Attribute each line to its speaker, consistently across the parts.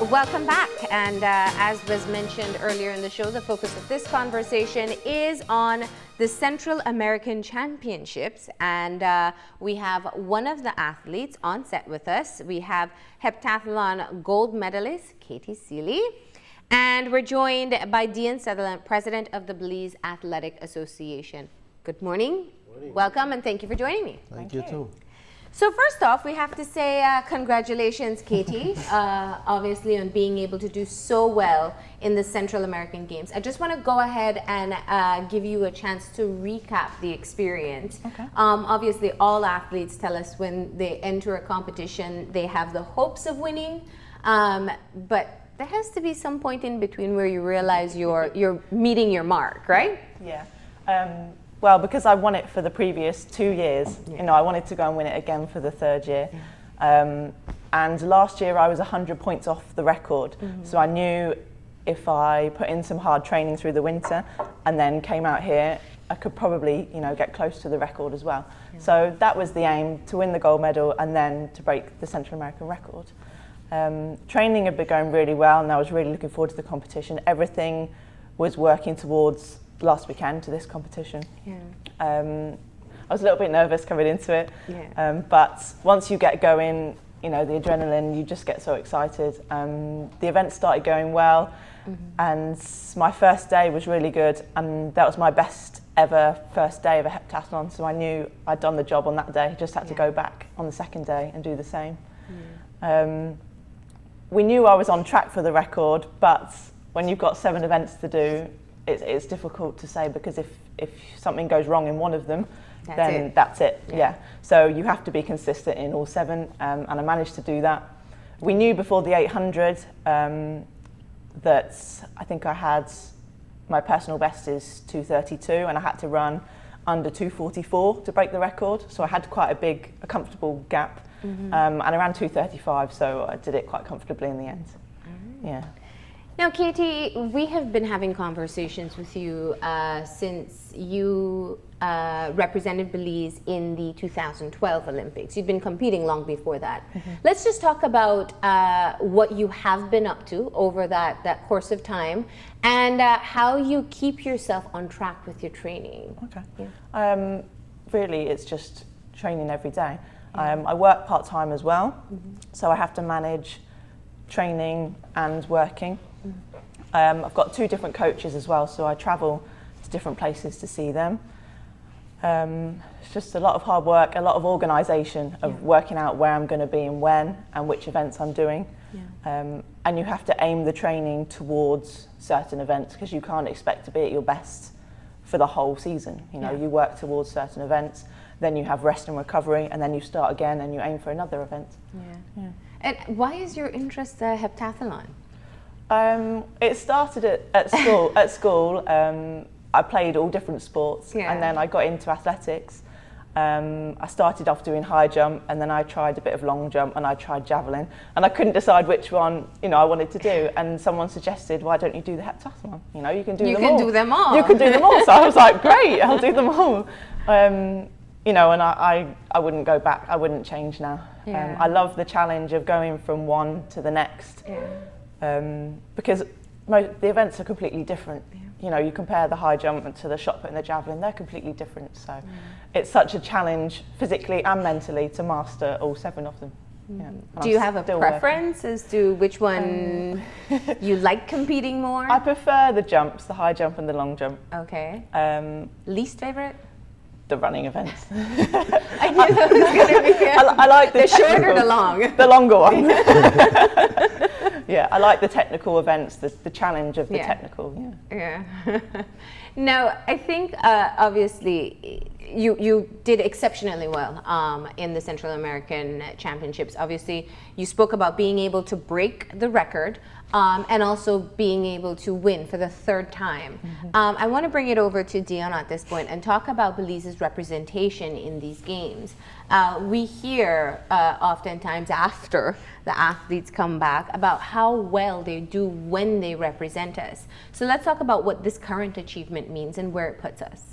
Speaker 1: welcome back. And as was mentioned earlier in the show, the focus of this conversation is on the Central American Championships. And we have one of the athletes on set with us. We have heptathlon gold medalist, Katy. And we're joined by Deon Sutherland, president of the Belize Athletic Association. Good morning.
Speaker 2: Morning.
Speaker 1: Welcome, and thank you for joining me.
Speaker 2: Thank you too.
Speaker 1: So first off, we have to say congratulations, Katy, obviously on being able to do so well in the Central American Games. I just want to go ahead and give you a chance to recap the experience.
Speaker 3: Okay.
Speaker 1: Obviously, all athletes tell us when they enter a competition, they have the hopes of winning, but there has to be some point in between where you realize you're meeting your mark, right?
Speaker 3: Yeah. Well, because I won it for the previous 2 years, you know, I wanted to go and win it again for the third year. And last year I was 100 points off the record. So I knew if I put in some hard training through the winter and then came out here, I could probably, you know, get close to the record as well. So that was the aim, to win the gold medal and then to break the Central American record. Training had been going really well and I was really looking forward to the competition. Everything was working towards last weekend to this competition. I was a little bit nervous coming into it, but once you get going, you know, the adrenaline, you just get so excited. The event started going well, and my first day was really good, and that was my best ever first day of a heptathlon, so I knew I'd done the job on that day, just had to go back on the second day and do the same. We knew I was on track for the record, but when you've got 7 events to do, it's difficult to say, because if something goes wrong in one of them, that's it. Yeah. So you have to be consistent in all 7, and I managed to do that. We knew before the 800 that I think I had, my personal best is 2:32, and I had to run under 2:44 to break the record. So I had quite a comfortable gap, and I ran 2:35, so I did it quite comfortably in the end. Yeah.
Speaker 1: Now, Katy, we have been having conversations with you since you represented Belize in the 2012 Olympics. You've been competing long before that. Let's just talk about what you have been up to over that course of time, and how you keep yourself on track with your training.
Speaker 3: Okay. Yeah. Really, it's just training every day. I work part-time as well, so I have to manage training and working. I've got 2 different coaches as well, so I travel to different places to see them. It's just a lot of hard work, a lot of organisation of working out where I'm going to be and when, and which events I'm doing. And you have to aim the training towards certain events, because you can't expect to be at your best for the whole season. You know, you work towards certain events, then you have rest and recovery, and then you start again and you aim for another event.
Speaker 1: And why is your interest heptathlon?
Speaker 3: It started at school. I played all different sports, and then I got into athletics. I started off doing high jump, and then I tried a bit of long jump, and I tried javelin, and I couldn't decide which one, you know, I wanted to do. And someone suggested, why don't you do the heptathlon? You know, you can do them all.
Speaker 1: You can do them all.
Speaker 3: You can do them all. So I was like, great, I'll do them all. You know, and I wouldn't go back. I wouldn't change now. I love the challenge of going from one to the next. Because the events are completely different. You know, you compare the high jump to the shot put and the javelin, they're completely different. So it's such a challenge physically and mentally to master all 7 of them.
Speaker 1: Do you have a preference as to which one you like competing more?
Speaker 3: I prefer the jumps, the high jump and the long jump.
Speaker 1: Okay. Least favorite?
Speaker 3: The running events.
Speaker 1: I knew that was going to be
Speaker 3: I like the
Speaker 1: short or the long?
Speaker 3: The longer one. Yeah, I like the technical events, the challenge of the technical.
Speaker 1: Now, I think obviously you did exceptionally well in the Central American Championships. Obviously, you spoke about being able to break the record and also being able to win for the 3rd time. I want to bring it over to Deon at this point and talk about Belize's representation in these games. We hear oftentimes after the athletes come back about how well they do when they represent us. So let's talk about what this current achievement means and where it puts us.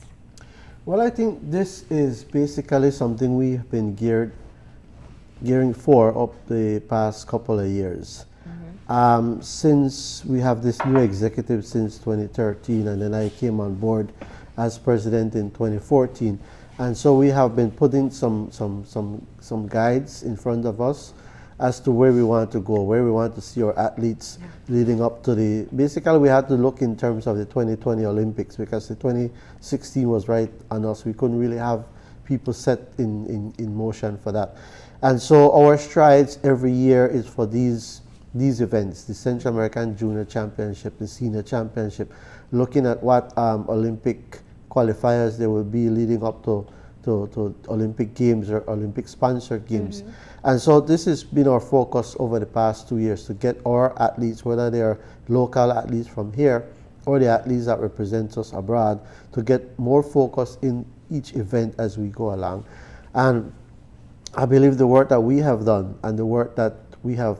Speaker 2: Well, I think this is basically something we have been gearing for up the past couple of years. Since we have this new executive since 2013, and then I came on board as president in 2014, and so we have been putting some guides in front of us as to where we want to go, where we want to see our athletes leading up to the. Basically, we had to look in terms of the 2020 Olympics, because the 2016 was right on us. We couldn't really have people set in motion for that, and so our strides every year is for these events: the Central American Junior Championship, the Senior Championship, looking at what Olympic qualifiers there will be leading up to Olympic Games or Olympic sponsored games. And so this has been our focus over the past 2 years, to get our athletes, whether they are local athletes from here or the athletes that represent us abroad, to get more focus in each event as we go along. And I believe the work that we have done, and the work that we have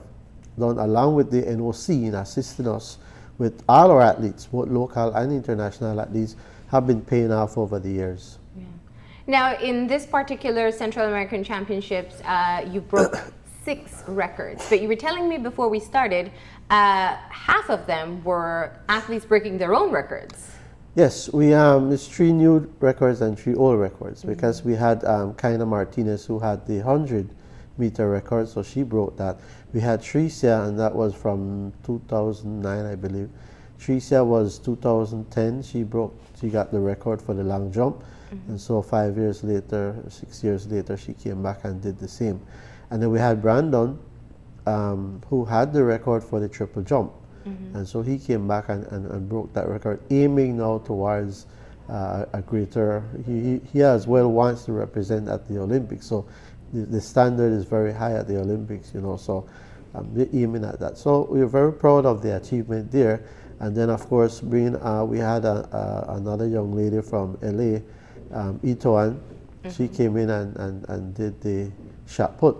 Speaker 2: done along with the NOC in assisting us with all our athletes, both local and international athletes, have been paying off over the years.
Speaker 1: Yeah. Now, in this particular Central American Championships, you broke 6 records, but you were telling me before we started, half of them were athletes breaking their own records.
Speaker 2: Yes, we it's 3 new records and 3 old records, because we had Kaina Martinez, who had the 100-meter record, so she broke that. We had Tricia, and that was from 2009, I believe. Tricia was 2010. She got the record for the long jump, and so 5 years later, 6 years later, she came back and did the same. And then we had Brandon, who had the record for the triple jump, and so he came back and broke that record, aiming now towards a greater. He as well wants to represent at the Olympics, so the standard is very high at the Olympics, you know. So they're aiming at that. So we're very proud of the achievement there. And then, of course, we had another young lady from LA, Itoan. She came in and did the shot put,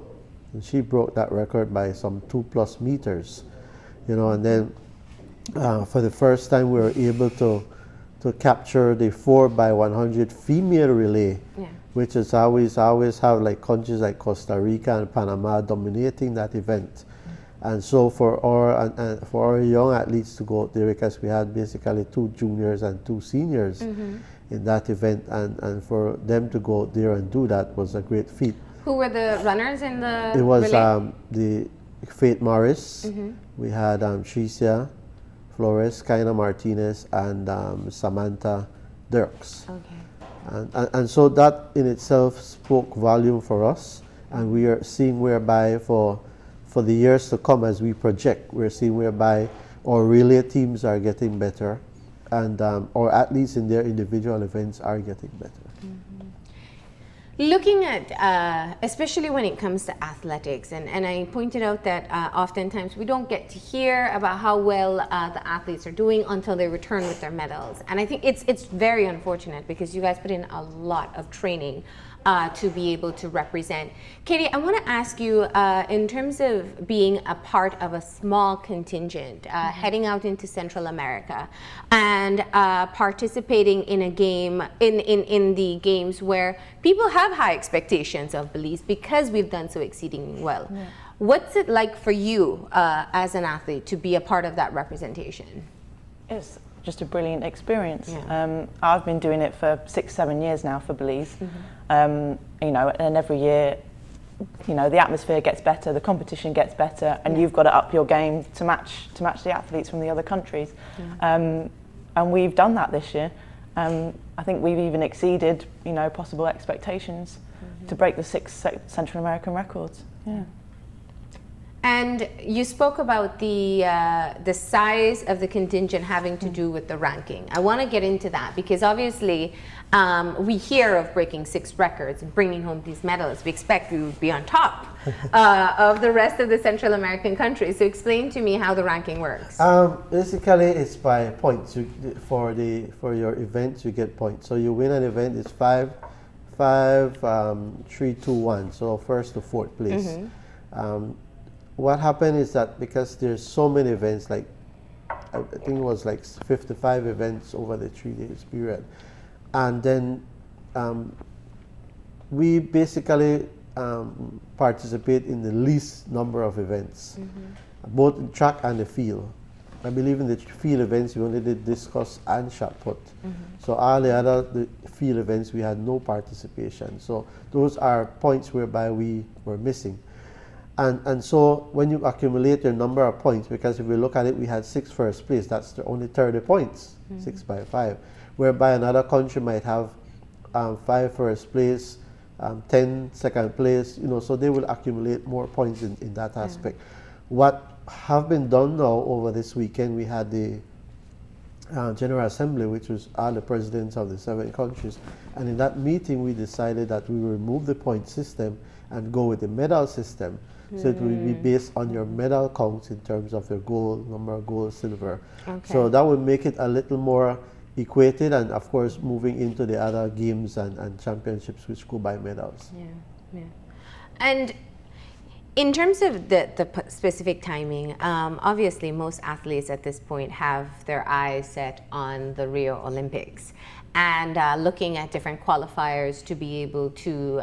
Speaker 2: and she broke that record by some 2+ meters, you know. And then for the first time, we were able to capture the 4x100 female relay, which is always have like countries like Costa Rica and Panama dominating that event. And so for our young athletes to go out there, because we had basically 2 juniors and 2 seniors in that event, and for them to go out there and do that was a great feat.
Speaker 1: Who were the runners in the
Speaker 2: It was
Speaker 1: relay?
Speaker 2: the Faith Morris. We had Tricia Flores, Kaina Martinez, and Samantha Dirks.
Speaker 1: Okay.
Speaker 2: And so that in itself spoke volume for us, and we are seeing whereby for the years to come, as we project, we're seeing whereby our relay teams are getting better, and our athletes in their individual events are getting better.
Speaker 1: Looking at, especially when it comes to athletics, and I pointed out that oftentimes we don't get to hear about how well the athletes are doing until they return with their medals. And I think it's very unfortunate, because you guys put in a lot of training to be able to represent. Katy, I want to ask you, in terms of being a part of a small contingent, heading out into Central America and participating in a game, in the games where people have high expectations of Belize because we've done so exceedingly well. What's it like for you as an athlete to be a part of that representation?
Speaker 3: It's just a brilliant experience. I've been doing it for 6-7 years now for Belize. You know, and every year, you know, the atmosphere gets better, the competition gets better, and you've got to up your game to match the athletes from the other countries. And we've done that this year. I think we've even exceeded, you know, possible expectations to break the 6 Central American records.
Speaker 1: And you spoke about the size of the contingent having to do with the ranking. I want to get into that, because obviously we hear of breaking 6 records and bringing home these medals. We expect we would be on top of the rest of the Central American countries. So explain to me how the ranking works.
Speaker 2: Basically, it's by points. For your event, you get points. So you win an event, it's 5, 3, 2, 1. So first to 4th place. What happened is that because there's so many events, like I think it was like 55 events over the 3 days period, and then we basically participate in the least number of events. both in track and the field. I believe in the field events we only did discus and shot put. So all the field events we had no participation. So those are points whereby we were missing. And so when you accumulate your number of points, because if we look at it, we had 6 first place, that's only 30 points, 6 by 5. Whereby another country might have 5 first place, 10 second place, so they will accumulate more points in that aspect. What have been done now over this weekend, we had the General Assembly, which was all the presidents of the 7 countries, and in that meeting we decided that we will remove the point system and go with the medal system. So it will be based on your medal counts in terms of your gold, number of gold, silver. So that will make it a little more equated, and of course moving into the other games and championships which go by medals.
Speaker 1: And in terms of the specific timing, obviously most athletes at this point have their eyes set on the Rio Olympics and looking at different qualifiers to be able to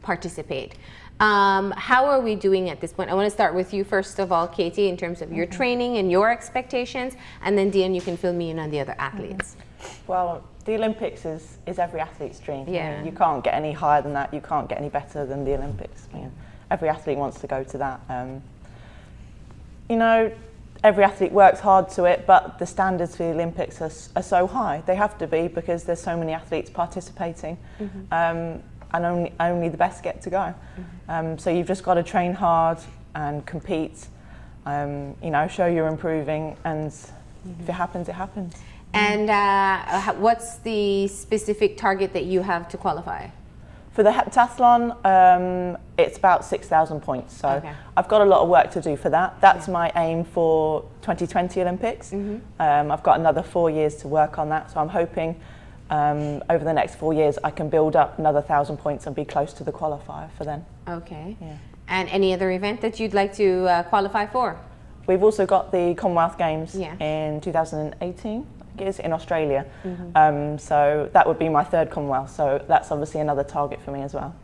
Speaker 1: participate. How are we doing at this point? I want to start with you first of all, Katy, in terms of your training and your expectations, and then Deon, you can fill me in on the other athletes.
Speaker 3: Well, the Olympics is every athlete's dream.
Speaker 1: Yeah.
Speaker 3: You can't get any higher than that. You can't get any better than the Olympics. Every athlete wants to go to that. Every athlete works hard to it, but the standards for the Olympics are so high. They have to be, because there's so many athletes participating. And only the best get to go. So you've just got to train hard and compete, show you're improving, and if it happens, it happens.
Speaker 1: And what's the specific target that you have to qualify?
Speaker 3: For the heptathlon, it's about 6,000 points. So I've got a lot of work to do for that. That's my aim for 2020 Olympics. I've got another 4 years to work on that. So I'm hoping over the next 4 years I can build up another 1,000 points and be close to the qualifier for then. And any other event that you'd like to qualify for? We've also got the Commonwealth Games in 2018. Is in Australia, so that would be my 3rd Commonwealth, so that's obviously another target for me as well.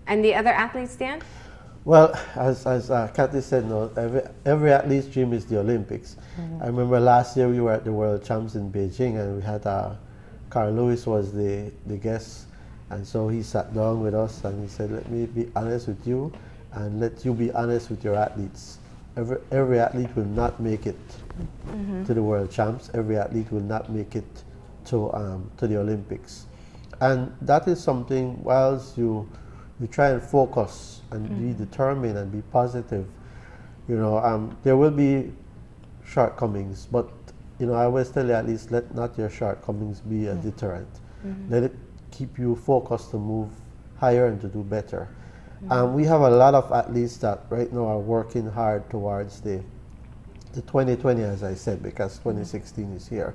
Speaker 3: And the other athletes, Dan?
Speaker 2: Well, as Katy said, no, every athlete's dream is the Olympics. I remember last year we were at the World Champs in Beijing, and we had Carl Lewis was the guest, and so he sat down with us and he said, let me be honest with you and let you be honest with your athletes. Every athlete will not make it to the World Champs. Every athlete will not make it to the Olympics. And that is something, whilst you try and focus and be determined and be positive, there will be shortcomings, but I always tell the athletes, let not your shortcomings be a deterrent. Let it keep you focused to move higher and to do better. We have a lot of athletes that right now are working hard towards the 2020, as I said, because 2016 is here.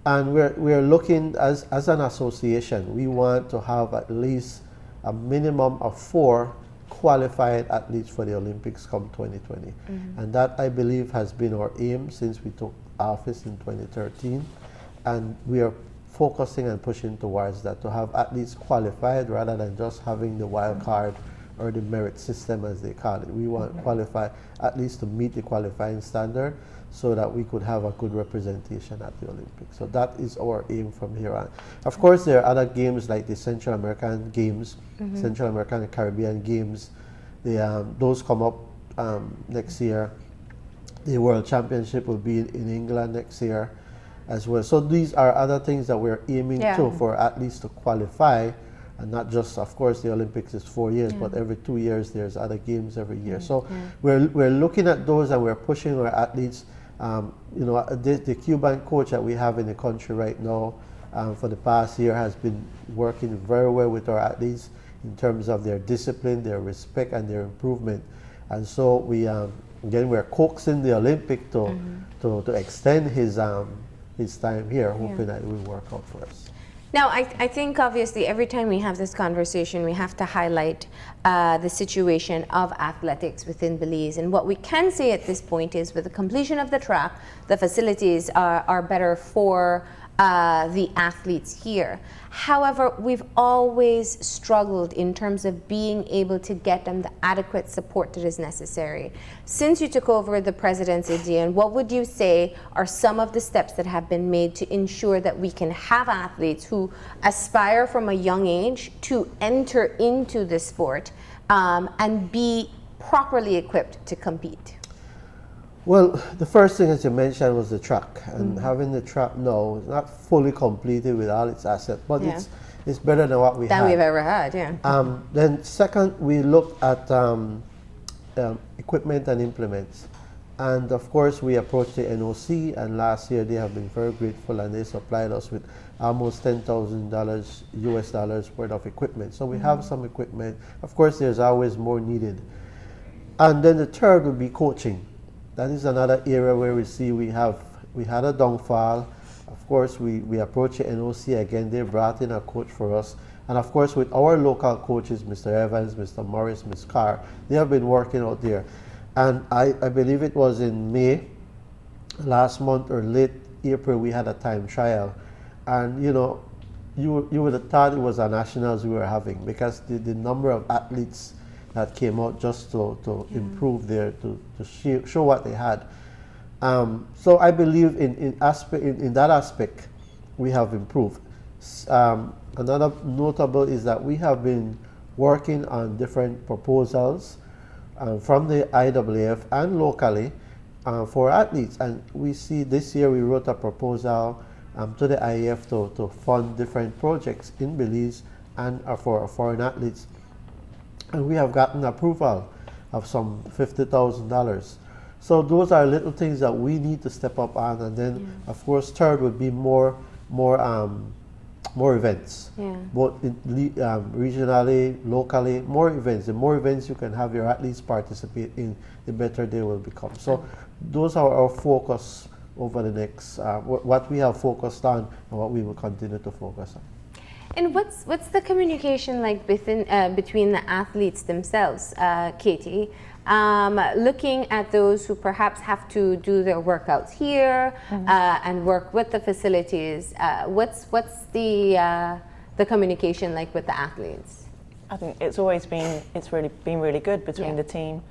Speaker 2: And we're looking, as an association, we want to have at least a minimum of 4 qualified athletes for the Olympics come 2020. And that, I believe, has been our aim since we took office in 2013. And we are focusing and pushing towards that, to have athletes qualified rather than just having the wild card or the merit system, as they call it. We want qualify at least to meet the qualifying standard, so that we could have a good representation at the Olympics. So that is our aim from here on. Of course, there are other games like the Central American Games, Central American and Caribbean Games. Those come up next year. The World Championship will be in England next year as well. So these are other things that we're aiming to, for athletes to qualify. And not just, of course, the Olympics is 4 years, but every 2 years there's other games every year. So we're looking at those, and we're pushing our athletes. The Cuban coach that we have in the country right now for the past year has been working very well with our athletes in terms of their discipline, their respect, and their improvement. And so we're coaxing the Olympic to extend his time here, hoping that it will work out for us.
Speaker 1: Now, I think obviously every time we have this conversation, we have to highlight the situation of athletics within Belize. And what we can say at this point is, with the completion of the track, the facilities are better for the athletes here. However, we've always struggled in terms of being able to get them the adequate support that is necessary. Since you took over the presidency, Deon, what would you say are some of the steps that have been made to ensure that we can have athletes who aspire from a young age to enter into this sport and be properly equipped to compete?
Speaker 2: Well, the first thing, as you mentioned, was the track, and having the track now is not fully completed with all its assets, but it's better than what we had.
Speaker 1: Than we've ever had, yeah.
Speaker 2: Then second, we looked at equipment and implements, and of course we approached the NOC, and last year they have been very grateful, and they supplied us with almost $10,000 US dollars worth of equipment. So we have some equipment. Of course, there's always more needed. And then the third would be coaching. That is another area where we see we had a downfall. Of course, we approached the NOC again. They brought in a coach for us. And of course, with our local coaches, Mr. Evans, Mr. Morris, Ms. Carr, they have been working out there. And I believe it was in May, last month or late April, we had a time trial. And you know, you would have thought it was a nationals we were having, because the number of athletes that came out just to improve to show what they had. So I believe in that aspect we have improved. Another notable is that we have been working on different proposals from the IAAF and locally for athletes, and we see this year we wrote a proposal to the IAF to fund different projects in Belize and for foreign athletes. And we have gotten approval of some $50,000. So those are little things that we need to step up on. And then, of course, third would be more events, both regionally, locally, more events. The more events you can have your athletes participate in, the better they will become. So those are our focus over the next, what we have focused on and what we will continue to focus on.
Speaker 1: And what's the communication like between the athletes themselves, Katy? Looking at those who perhaps have to do their workouts here and work with the facilities, what's the communication like with the athletes?
Speaker 3: I think it's really been really good between the team.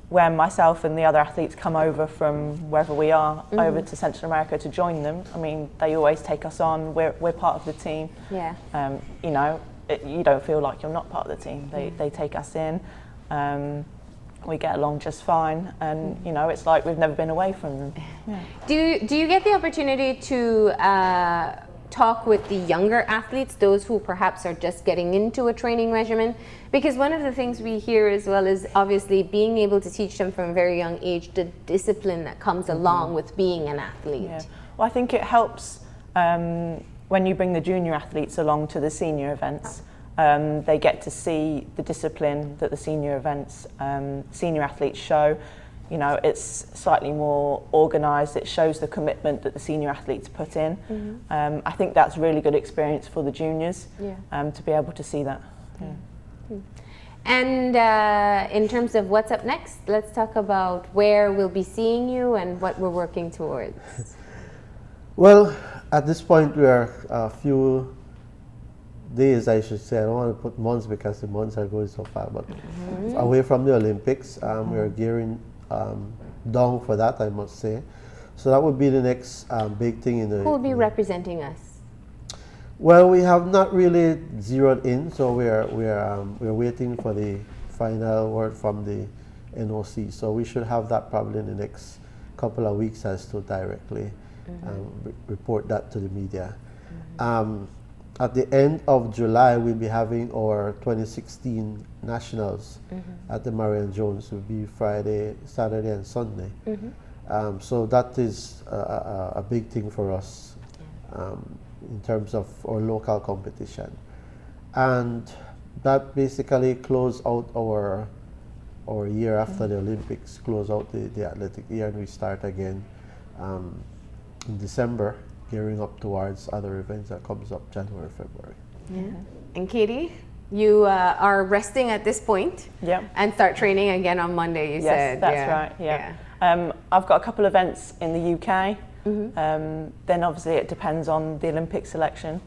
Speaker 3: When myself and the other athletes come over from wherever we are over to Central America to join them, I mean, they always take us on. We're part of the team.
Speaker 1: Yeah.
Speaker 3: You know, you don't feel like you're not part of the team. They take us in. We get along just fine, and you know, it's like we've never been away from them. Yeah.
Speaker 1: Do you get the opportunity to talk with the younger athletes, those who perhaps are just getting into a training regimen? Because one of the things we hear as well is obviously being able to teach them from a very young age the discipline that comes along with being an athlete.
Speaker 3: Yeah. Well, I think it helps when you bring the junior athletes along to the senior events. They get to see the discipline that the senior events, senior athletes show. You know, it's slightly more organised. It shows the commitment that the senior athletes put in. I think that's a really good experience for the juniors to be able to see that.
Speaker 1: And in terms of what's up next, let's talk about where we'll be seeing you and what we're working towards.
Speaker 2: Well, at this point we are a few days, I should say. I don't want to put months because the months are going so far, but away from the Olympics. We are gearing down for that, I must say. So that would be the next big thing in the... Who
Speaker 1: will be representing us?
Speaker 2: Well, we have not really zeroed in, so we're waiting for the final word from the NOC. So we should have that probably in the next couple of weeks as to directly report that to the media. At the end of July, we'll be having our 2016 Nationals at the Marion Jones. It will be Friday, Saturday, and Sunday. So that is a big thing for us in terms of our local competition. And that basically close out our year after the Olympics, close out the athletic year, and we start again in December, gearing up towards other events that comes up January, February.
Speaker 1: And Katy, you are resting at this point and start training again on Monday, you said.
Speaker 3: Yes, that's right, I've got a couple of events in the UK Then obviously it depends on the Olympic selection.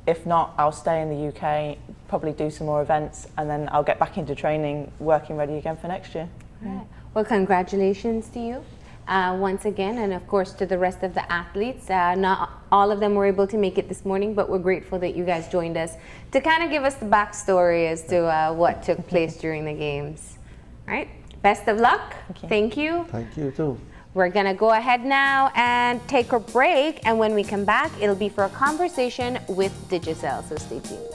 Speaker 3: If not, I'll stay in the UK, probably do some more events, and then I'll get back into training, working ready again for next year.
Speaker 1: Right. Well, congratulations to you once again, and of course to the rest of the athletes. Not all of them were able to make it this morning, but we're grateful that you guys joined us to kind of give us the backstory as to what took place during the games. All right. Best of luck. Thank you.
Speaker 2: Thank you too.
Speaker 1: We're gonna go ahead now and take a break, and when we come back, it'll be for a conversation with Digicel, so stay tuned.